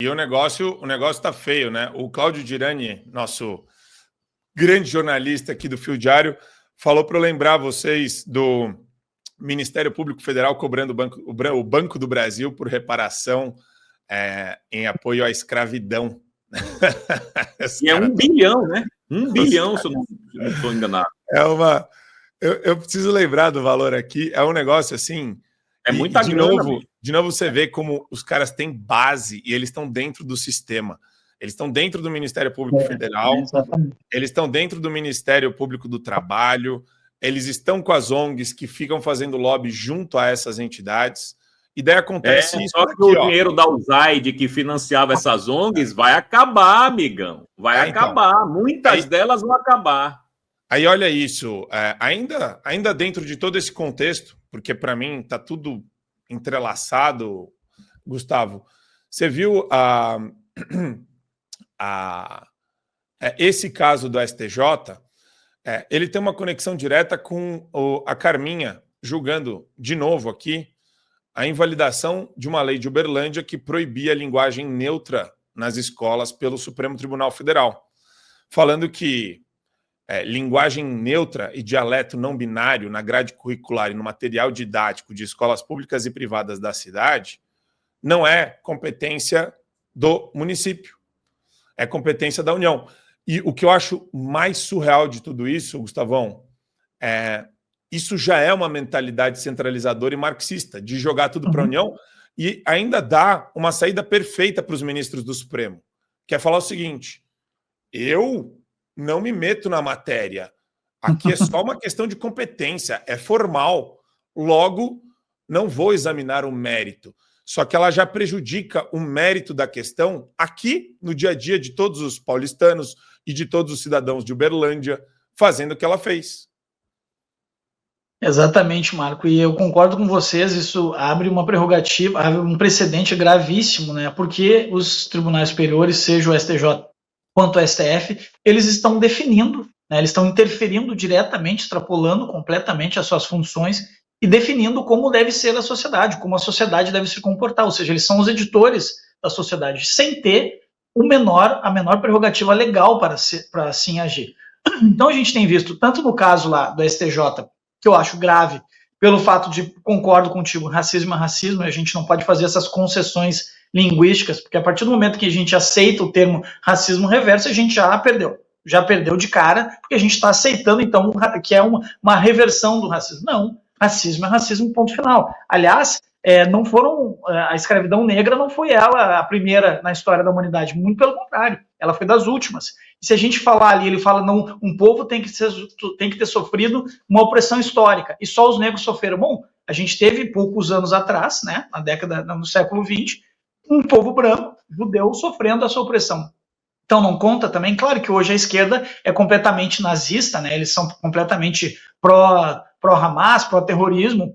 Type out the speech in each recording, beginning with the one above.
E o negócio tá feio, né? O Cláudio Girani, nosso grande jornalista aqui do Fio Diário, falou para eu lembrar vocês do Ministério Público Federal cobrando o Banco do Brasil por reparação em apoio à escravidão. E é 1 bilhão, né? 1 bilhão, se eu não estou enganado. Eu preciso lembrar do valor aqui. É um negócio assim... É muita grana. De novo, você vê como os caras têm base e eles estão dentro do sistema. Eles estão dentro do Ministério Público Federal, eles estão dentro do Ministério Público do Trabalho, eles estão com as ONGs que ficam fazendo lobby junto a essas entidades. E daí acontece isso. Só que o dinheiro da USAID que financiava essas ONGs vai acabar, amigão. Vai acabar. Então, muitas delas vão acabar. Aí olha isso, ainda dentro de todo esse contexto, porque para mim está tudo entrelaçado, Gustavo, você viu esse caso do STJ, ele tem uma conexão direta com a Carminha julgando de novo aqui a invalidação de uma lei de Uberlândia que proibia a linguagem neutra nas escolas pelo Supremo Tribunal Federal, falando que linguagem neutra e dialeto não binário na grade curricular e no material didático de escolas públicas e privadas da cidade não é competência do município, é competência da União. E o que eu acho mais surreal de tudo isso, Gustavão, isso já é uma mentalidade centralizadora e marxista, de jogar tudo para a União e ainda dá uma saída perfeita para os ministros do Supremo, que é falar o seguinte: eu não me meto na matéria. Aqui é só uma questão de competência, é formal. Logo, não vou examinar o mérito. Só que ela já prejudica o mérito da questão aqui no dia a dia de todos os paulistanos e de todos os cidadãos de Uberlândia, fazendo o que ela fez. Exatamente, Marco, e eu concordo com vocês, isso abre uma prerrogativa, abre um precedente gravíssimo, né? Porque os tribunais superiores, seja o STJ quanto o STF, eles estão definindo, né? Eles estão interferindo diretamente, extrapolando completamente as suas funções e definindo como deve ser a sociedade, como a sociedade deve se comportar, ou seja, eles são os editores da sociedade, sem ter a menor prerrogativa legal para assim agir. Então a gente tem visto, tanto no caso lá do STJ, que eu acho grave, pelo fato de, concordo contigo, racismo é racismo, e a gente não pode fazer essas concessões linguísticas, porque a partir do momento que a gente aceita o termo racismo reverso, a gente já perdeu de cara, porque a gente está aceitando, então, que é uma reversão do racismo. Não, racismo é racismo, ponto final. Aliás, a escravidão negra não foi ela a primeira na história da humanidade, muito pelo contrário, ela foi das últimas. E se a gente falar ali, ele fala, não, um povo tem que ter sofrido uma opressão histórica, e só os negros sofreram. Bom, a gente teve poucos anos atrás, né, no século XX, um povo branco, judeu, sofrendo essa opressão. Então não conta também, claro que hoje a esquerda é completamente nazista, né, eles são completamente pró-Hamas, pró-terrorismo,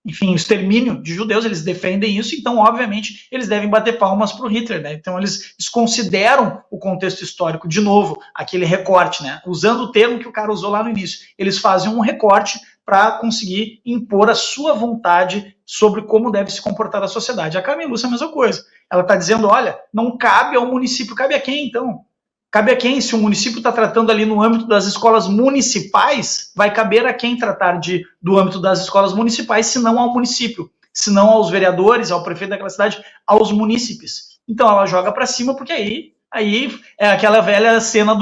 enfim, o extermínio de judeus, eles defendem isso, então, obviamente, eles devem bater palmas para o Hitler, né? Então, eles consideram o contexto histórico, de novo, aquele recorte, né? Usando o termo que o cara usou lá no início. Eles fazem um recorte para conseguir impor a sua vontade sobre como deve se comportar a sociedade. A Carmen Lúcia é a mesma coisa. Ela está dizendo, olha, não cabe ao município, cabe a quem, então? Cabe a quem? Se o município está tratando ali no âmbito das escolas municipais, vai caber a quem tratar do âmbito das escolas municipais, se não ao município, se não aos vereadores, ao prefeito daquela cidade, aos munícipes. Então ela joga para cima, porque aí é aquela velha cena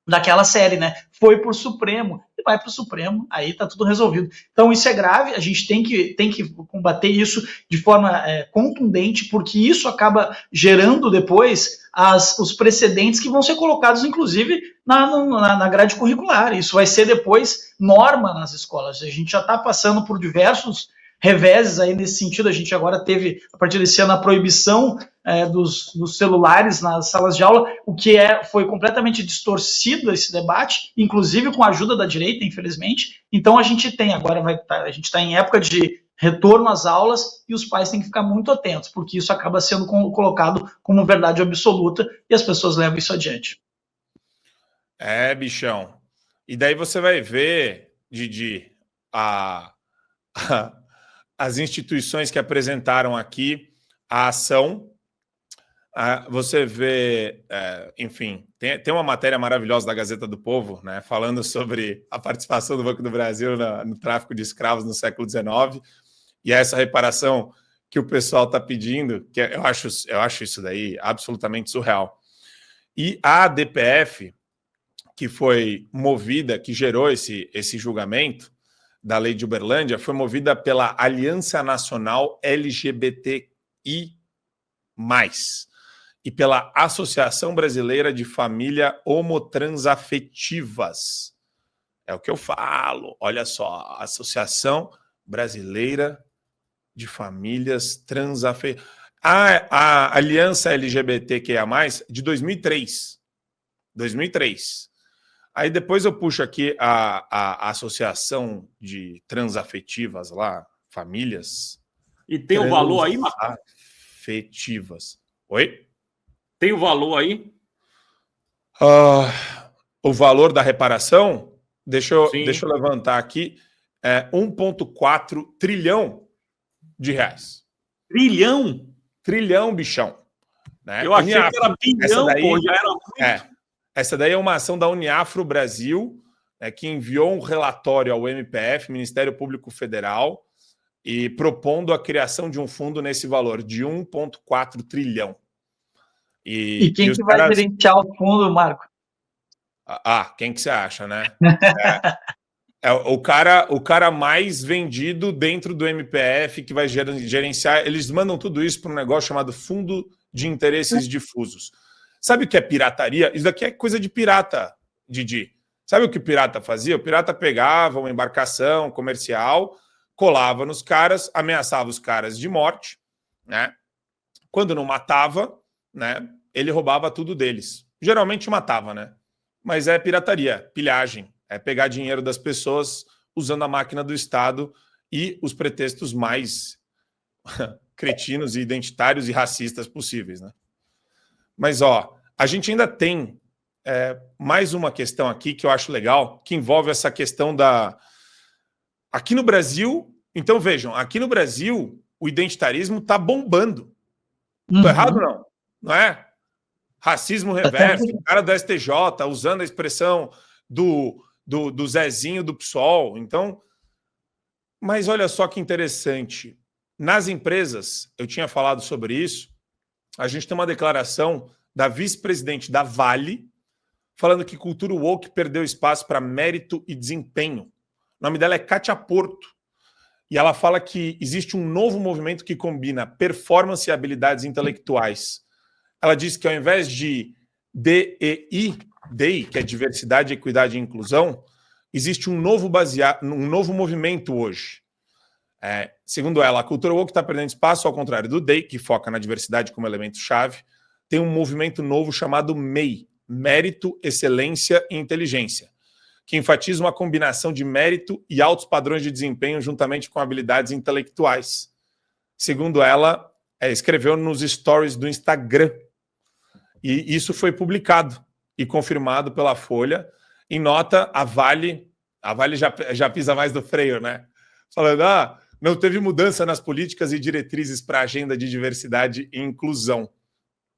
daquela série, né? Foi pro Supremo, e vai pro Supremo, aí tá tudo resolvido. Então isso é grave, a gente tem que combater isso de forma contundente, porque isso acaba gerando depois os precedentes que vão ser colocados, inclusive, na grade curricular. Isso vai ser depois norma nas escolas. A gente já está passando por diversos reveses aí nesse sentido. A gente agora teve, a partir desse ano, a proibição dos celulares nas salas de aula, o que foi completamente distorcido esse debate, inclusive com a ajuda da direita, infelizmente. Então a gente tem agora, a gente está em época de retorno às aulas e os pais têm que ficar muito atentos, porque isso acaba sendo colocado como verdade absoluta e as pessoas levam isso adiante. Bichão. E daí você vai ver, Didi, as instituições que apresentaram aqui a ação. Você vê, enfim, tem uma matéria maravilhosa da Gazeta do Povo, né, falando sobre a participação do Banco do Brasil no tráfico de escravos no século XIX, e essa reparação que o pessoal está pedindo, que eu acho isso daí absolutamente surreal. E a ADPF, que foi movida, que gerou esse julgamento da lei de Uberlândia, foi movida pela Aliança Nacional LGBTI+, e pela Associação Brasileira de Família Homotransafetivas. É o que eu falo. Olha só, Associação Brasileira de Famílias Transafetivas. A Aliança LGBTQIA+, de 2003. 2003. Aí depois eu puxo aqui a Associação de Transafetivas lá, famílias. E tem o valor aí, Marcos? Afetivas. Oi? Tem o valor aí? O valor da reparação, deixa eu levantar aqui, é 1,4 trilhão de reais. Trilhão? Trilhão, bichão. Né? Eu achei que era bilhão, já era muito. Essa daí é uma ação da Uniafro Brasil, né, que enviou um relatório ao MPF, Ministério Público Federal, e propondo a criação de um fundo nesse valor de 1,4 trilhão. E quem que vai gerenciar o fundo, Marco? Quem que você acha, né? É o cara mais vendido dentro do MPF que vai gerenciar. Eles mandam tudo isso para um negócio chamado Fundo de Interesses Difusos. Sabe o que é pirataria? Isso daqui é coisa de pirata, Didi. Sabe o que o pirata fazia? O pirata pegava uma embarcação comercial, colava nos caras, ameaçava os caras de morte, né? Quando não matava, né, ele roubava tudo deles. Geralmente matava, né? Mas é pirataria, pilhagem. É pegar dinheiro das pessoas usando a máquina do Estado e os pretextos mais cretinos e identitários e racistas possíveis, né? Mas, a gente ainda tem mais uma questão aqui que eu acho legal, que envolve essa questão da... Aqui no Brasil, então vejam, aqui no Brasil o identitarismo está bombando. Tô errado, não? Não é? Racismo reverso, o cara do STJ usando a expressão do Zezinho do PSOL. Então, mas olha só que interessante. Nas empresas, eu tinha falado sobre isso, a gente tem uma declaração da vice-presidente da Vale falando que cultura woke perdeu espaço para mérito e desempenho. O nome dela é Kátia Porto. E ela fala que existe um novo movimento que combina performance e habilidades intelectuais. Ela diz que ao invés de DEI, que é diversidade, equidade e inclusão, existe um novo movimento hoje. Segundo ela, a cultura woke está perdendo espaço, ao contrário do DEI, que foca na diversidade como elemento-chave. Tem um movimento novo chamado MEI, Mérito, Excelência e Inteligência, que enfatiza uma combinação de mérito e altos padrões de desempenho juntamente com habilidades intelectuais. Segundo ela, escreveu nos stories do Instagram. E isso foi publicado e confirmado pela Folha. Em nota, a Vale já pisa mais do freio, né? Falando, não teve mudança nas políticas e diretrizes para a agenda de diversidade e inclusão.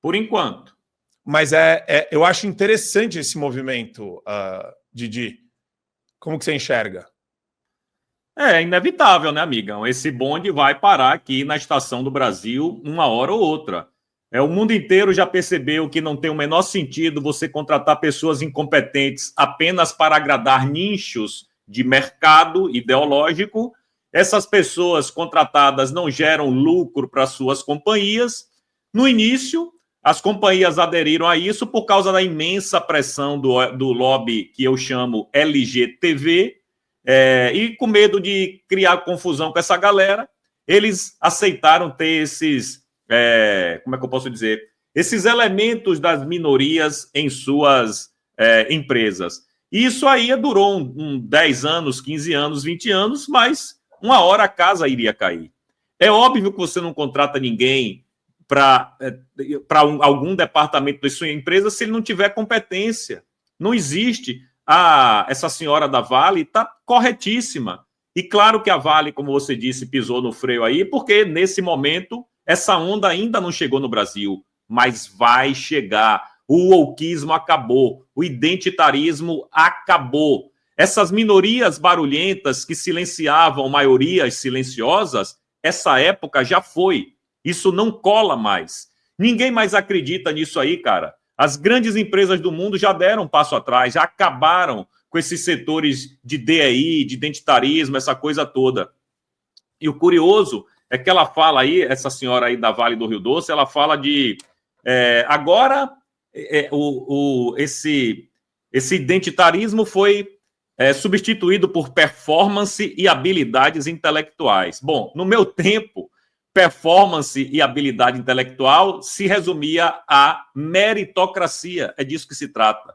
Por enquanto. Mas eu acho interessante esse movimento, Didi. Como que você enxerga? É inevitável, né, amigão? Esse bonde vai parar aqui na Estação do Brasil uma hora ou outra. O mundo inteiro já percebeu que não tem o menor sentido você contratar pessoas incompetentes apenas para agradar nichos de mercado ideológico. Essas pessoas contratadas não geram lucro para suas companhias. No início, as companhias aderiram a isso por causa da imensa pressão do lobby que eu chamo LGTV, e com medo de criar confusão com essa galera, eles aceitaram ter esses, como é que eu posso dizer, esses elementos das minorias em suas empresas. E isso aí durou 10 anos, 15 anos, 20 anos, mas uma hora a casa iria cair. É óbvio que você não contrata ninguém para algum departamento da sua empresa se ele não tiver competência. Não existe. Essa senhora da Vale está corretíssima. E claro que a Vale, como você disse, pisou no freio aí, porque nesse momento essa onda ainda não chegou no Brasil, mas vai chegar. O wokeismo acabou, o identitarismo acabou. Essas minorias barulhentas que silenciavam maiorias silenciosas, essa época já foi. Isso não cola mais. Ninguém mais acredita nisso aí, cara. As grandes empresas do mundo já deram um passo atrás, já acabaram com esses setores de DEI, de identitarismo, essa coisa toda. E o curioso é que ela fala aí, essa senhora aí da Vale do Rio Doce, ela fala de... agora, esse identitarismo foi substituído por performance e habilidades intelectuais. Bom, no meu tempo, performance e habilidade intelectual se resumia à meritocracia. É disso que se trata.